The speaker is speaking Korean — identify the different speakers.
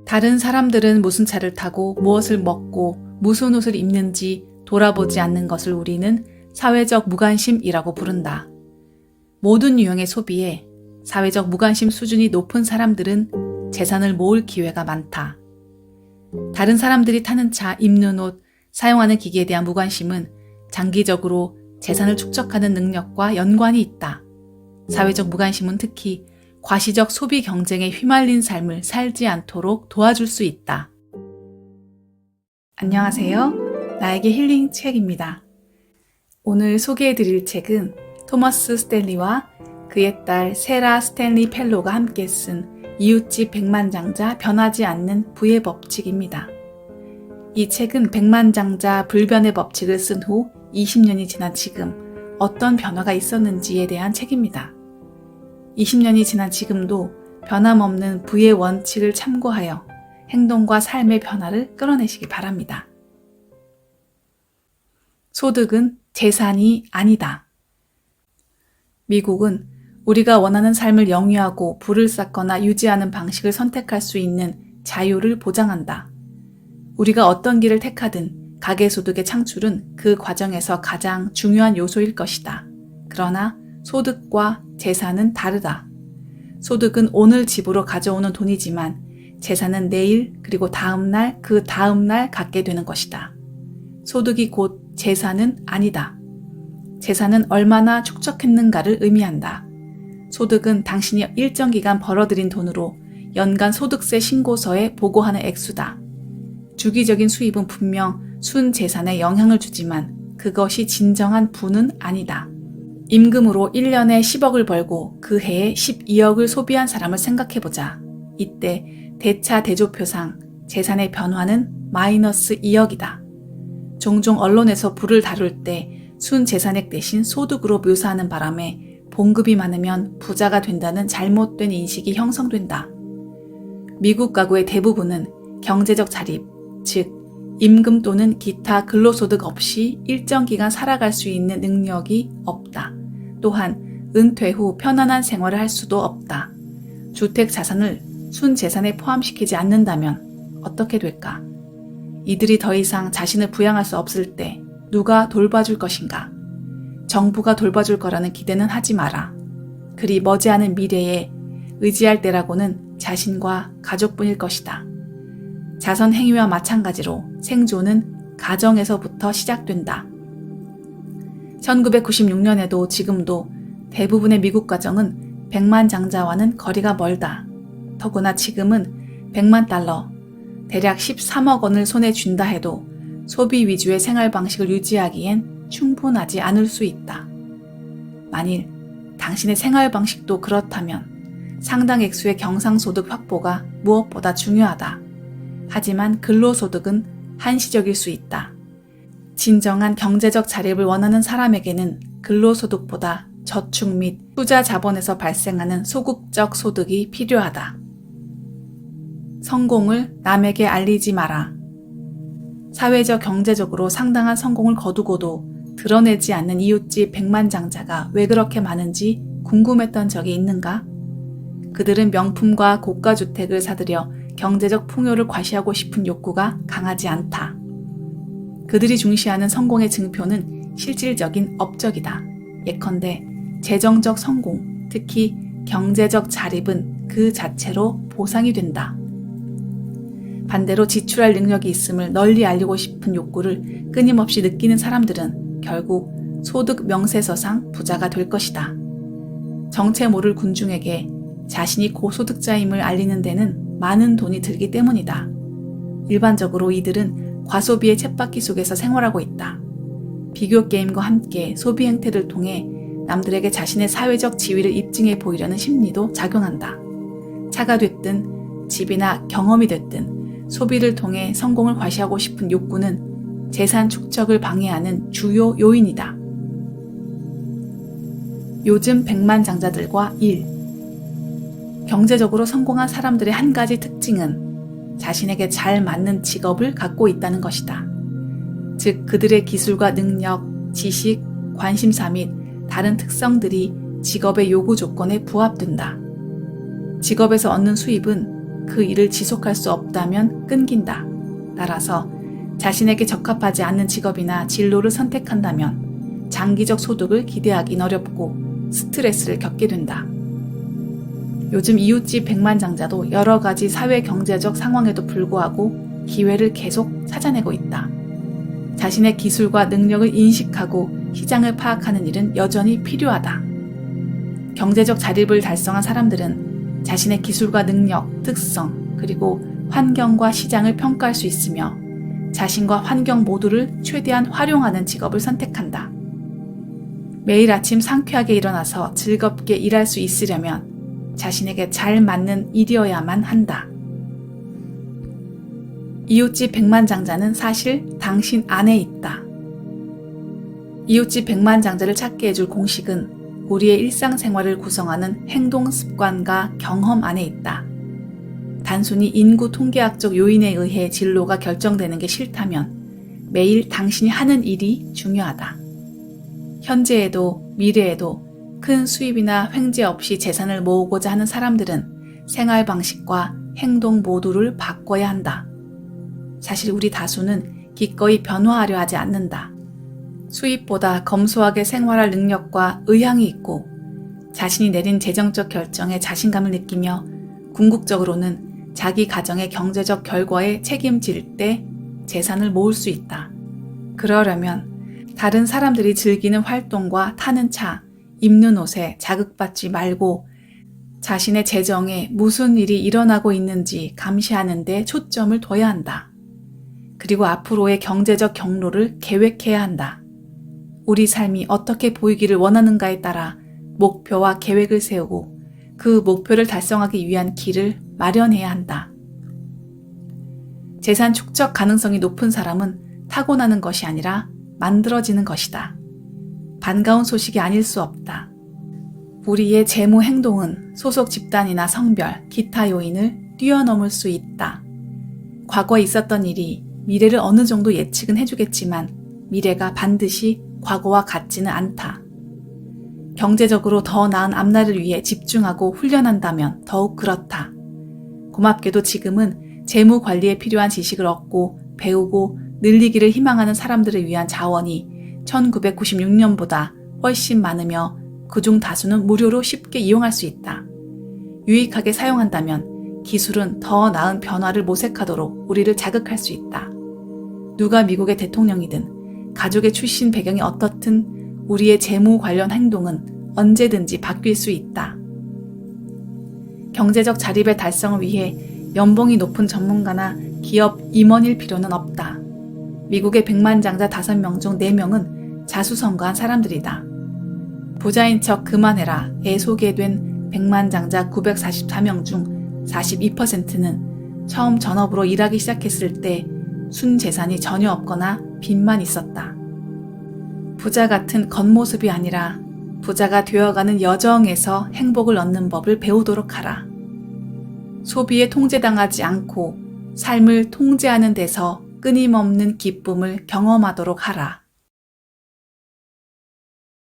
Speaker 1: 다른 사람들은 무슨 차를 타고 무엇을 먹고 무슨 옷을 입는지 돌아보지 않는 것을 우리는 사회적 무관심이라고 부른다. 모든 유형의 소비에 사회적 무관심 수준이 높은 사람들은 재산을 모을 기회가 많다. 다른 사람들이 타는 차, 입는 옷, 사용하는 기기에 대한 무관심은 장기적으로 재산을 축적하는 능력과 연관이 있다. 사회적 무관심은 특히 과시적 소비 경쟁에 휘말린 삶을 살지 않도록 도와줄 수 있다. 안녕하세요. 나에게 힐링 책입니다. 오늘 소개해드릴 책은 토머스 스탠리와 그의 딸 세라 스탠리 펠로가 함께 쓴 이웃집 백만장자 변하지 않는 부의 법칙입니다. 이 책은 백만장자 불변의 법칙을 쓴 후 20년이 지난 지금 어떤 변화가 있었는지에 대한 책입니다. 20년이 지난 지금도 변함없는 부의 원칙을 참고하여 행동과 삶의 변화를 끌어내시기 바랍니다. 소득은 재산이 아니다. 미국은 우리가 원하는 삶을 영위하고 부를 쌓거나 유지하는 방식을 선택할 수 있는 자유를 보장한다. 우리가 어떤 길을 택하든 가계소득의 창출은 그 과정에서 가장 중요한 요소일 것이다. 그러나 소득과 재산은 다르다. 소득은 오늘 집으로 가져오는 돈이지만 재산은 내일 그리고 다음날 그 다음날 갖게 되는 것이다. 소득이 곧 재산은 아니다. 재산은 얼마나 축적했는가를 의미한다. 소득은 당신이 일정 기간 벌어들인 돈으로 연간 소득세 신고서에 보고하는 액수다. 주기적인 수입은 분명 순재산에 영향을 주지만 그것이 진정한 부는 아니다. 임금으로 1년에 10억을 벌고 그 해에 12억을 소비한 사람을 생각해보자. 이때 대차 대조표상 재산의 변화는 마이너스 2억이다. 종종 언론에서 부를 다룰 때 순재산액 대신 소득으로 묘사하는 바람에 봉급이 많으면 부자가 된다는 잘못된 인식이 형성된다. 미국 가구의 대부분은 경제적 자립, 즉 임금 또는 기타 근로소득 없이 일정 기간 살아갈 수 있는 능력이 없다. 또한 은퇴 후 편안한 생활을 할 수도 없다. 주택 자산을 순재산에 포함시키지 않는다면 어떻게 될까? 이들이 더 이상 자신을 부양할 수 없을 때 누가 돌봐줄 것인가? 정부가 돌봐줄 거라는 기대는 하지 마라. 그리 머지않은 미래에 의지할 때라고는 자신과 가족뿐일 것이다. 자선 행위와 마찬가지로 생존은 가정에서부터 시작된다. 1996년에도 지금도 대부분의 미국 가정은 백만장자와는 거리가 멀다. 더구나 지금은 100만 달러, 대략 13억 원을 손에 쥔다 해도 소비 위주의 생활 방식을 유지하기엔 충분하지 않을 수 있다. 만일 당신의 생활 방식도 그렇다면 상당 액수의 경상소득 확보가 무엇보다 중요하다. 하지만 근로소득은 한시적일 수 있다. 진정한 경제적 자립을 원하는 사람에게는 근로소득보다 저축 및 투자 자본에서 발생하는 소극적 소득이 필요하다. 성공을 남에게 알리지 마라. 사회적 경제적으로 상당한 성공을 거두고도 드러내지 않는 이웃집 백만장자가 왜 그렇게 많은지 궁금했던 적이 있는가? 그들은 명품과 고가 주택을 사들여 경제적 풍요를 과시하고 싶은 욕구가 강하지 않다. 그들이 중시하는 성공의 증표는 실질적인 업적이다. 예컨대 재정적 성공, 특히 경제적 자립은 그 자체로 보상이 된다. 반대로 지출할 능력이 있음을 널리 알리고 싶은 욕구를 끊임없이 느끼는 사람들은 결국 소득 명세서상 부자가 될 것이다. 정체 모를 군중에게 자신이 고소득자임을 알리는 데는 많은 돈이 들기 때문이다. 일반적으로 이들은 과소비의 쳇바퀴 속에서 생활하고 있다. 비교 게임과 함께 소비 행태를 통해 남들에게 자신의 사회적 지위를 입증해 보이려는 심리도 작용한다. 차가 됐든 집이나 경험이 됐든 소비를 통해 성공을 과시하고 싶은 욕구는 재산 축적을 방해하는 주요 요인이다. 요즘 백만장자들과 일. 경제적으로 성공한 사람들의 한 가지 특징은 자신에게 잘 맞는 직업을 갖고 있다는 것이다. 즉 그들의 기술과 능력, 지식, 관심사 및 다른 특성들이 직업의 요구 조건에 부합된다. 직업에서 얻는 수입은 그 일을 지속할 수 없다면 끊긴다. 따라서 자신에게 적합하지 않는 직업이나 진로를 선택한다면 장기적 소득을 기대하긴 어렵고 스트레스를 겪게 된다. 요즘 이웃집 백만장자도 여러 가지 사회 경제적 상황에도 불구하고 기회를 계속 찾아내고 있다. 자신의 기술과 능력을 인식하고 시장을 파악하는 일은 여전히 필요하다. 경제적 자립을 달성한 사람들은 자신의 기술과 능력, 특성, 그리고 환경과 시장을 평가할 수 있으며 자신과 환경 모두를 최대한 활용하는 직업을 선택한다. 매일 아침 상쾌하게 일어나서 즐겁게 일할 수 있으려면 자신에게 잘 맞는 일이어야만 한다. 이웃집 백만장자는 사실 당신 안에 있다. 이웃집 백만장자를 찾게 해줄 공식은 우리의 일상생활을 구성하는 행동 습관과 경험 안에 있다. 단순히 인구 통계학적 요인에 의해 진로가 결정되는 게 싫다면 매일 당신이 하는 일이 중요하다. 현재에도 미래에도 큰 수입이나 횡재 없이 재산을 모으고자 하는 사람들은 생활 방식과 행동 모두를 바꿔야 한다. 사실 우리 다수는 기꺼이 변화하려 하지 않는다. 수입보다 검소하게 생활할 능력과 의향이 있고 자신이 내린 재정적 결정에 자신감을 느끼며 궁극적으로는 자기 가정의 경제적 결과에 책임질 때 재산을 모을 수 있다. 그러려면 다른 사람들이 즐기는 활동과 타는 차, 입는 옷에 자극받지 말고 자신의 재정에 무슨 일이 일어나고 있는지 감시하는 데 초점을 둬야 한다. 그리고 앞으로의 경제적 경로를 계획해야 한다. 우리 삶이 어떻게 보이기를 원하는가에 따라 목표와 계획을 세우고 그 목표를 달성하기 위한 길을 마련해야 한다. 재산 축적 가능성이 높은 사람은 타고나는 것이 아니라 만들어지는 것이다. 반가운 소식이 아닐 수 없다. 우리의 재무 행동은 소속 집단이나 성별, 기타 요인을 뛰어넘을 수 있다. 과거에 있었던 일이 미래를 어느 정도 예측은 해주겠지만 미래가 반드시 과거와 같지는 않다. 경제적으로 더 나은 앞날을 위해 집중하고 훈련한다면 더욱 그렇다. 고맙게도 지금은 재무 관리에 필요한 지식을 얻고 배우고 늘리기를 희망하는 사람들을 위한 자원이 1996년보다 훨씬 많으며 그중 다수는 무료로 쉽게 이용할 수 있다. 유익하게 사용한다면 기술은 더 나은 변화를 모색하도록 우리를 자극할 수 있다. 누가 미국의 대통령이든 가족의 출신 배경이 어떻든 우리의 재무 관련 행동은 언제든지 바뀔 수 있다. 경제적 자립의 달성을 위해 연봉이 높은 전문가나 기업 임원일 필요는 없다. 미국의 백만장자 5명 중 4명은 자수성가한 사람들이다. 부자인 척 그만해라에 소개된 백만장자 944명 중 42%는 처음 전업으로 일하기 시작했을 때 순재산이 전혀 없거나 빚만 있었다. 부자 같은 겉모습이 아니라 부자가 되어가는 여정에서 행복을 얻는 법을 배우도록 하라. 소비에 통제당하지 않고 삶을 통제하는 데서 끊임없는 기쁨을 경험하도록 하라.